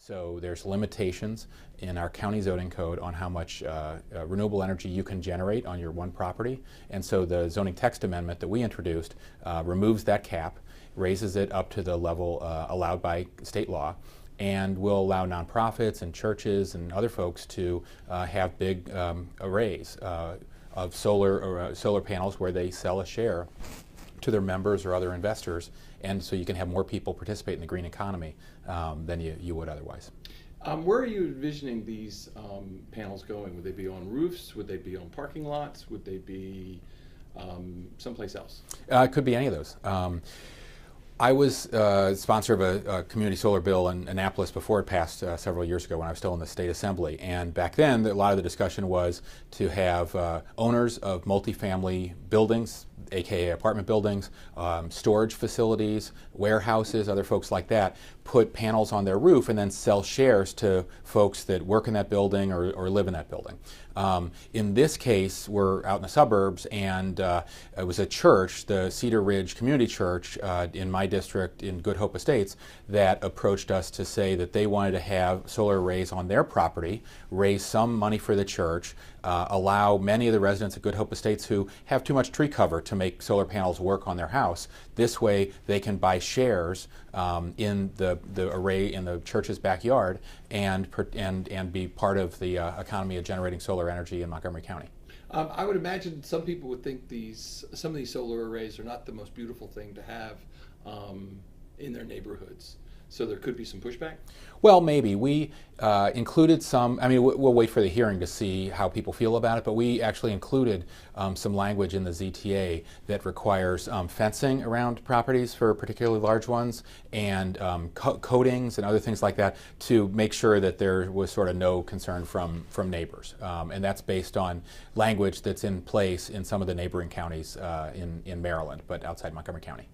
So there's limitations in our county zoning code on how much renewable energy you can generate on your one property. And so the zoning text amendment that we introduced removes that cap, raises it up to the level allowed by state law, and will allow nonprofits and churches and other folks to have big arrays of solar panels where they sell a share to their members or other investors, and so you can have more people participate in the green economy than you would otherwise. Where are you envisioning these panels going? Would they be on roofs? Would they be on parking lots? Would they be someplace else? It could be any of those. I was sponsor of a community solar bill in Annapolis before it passed several years ago when I was still in the state assembly. And back then, a lot of the discussion was to have owners of multifamily buildings, aka apartment buildings, storage facilities, warehouses, other folks like that, put panels on their roof and then sell shares to folks that work in that building or live in that building. In this case, we're out in the suburbs, and it was a church, the Cedar Ridge Community Church in my district in Good Hope Estates, that approached us to say that they wanted to have solar arrays on their property, raise some money for the church, allow many of the residents of Good Hope Estates who have too much tree cover to make solar panels work on their house. This way they can buy shares in the array in the church's backyard and be part of the economy of generating solar energy in Montgomery County. I would imagine some people would think some of these solar arrays are not the most beautiful thing to have in their neighborhoods. So there could be some pushback? Well, maybe. We included some, I mean, we'll wait for the hearing to see how people feel about it, but we actually included some language in the ZTA that requires fencing around properties for particularly large ones, and coatings and other things like that to make sure that there was sort of no concern from neighbors. And that's based on language that's in place in some of the neighboring counties in Maryland, but outside Montgomery County.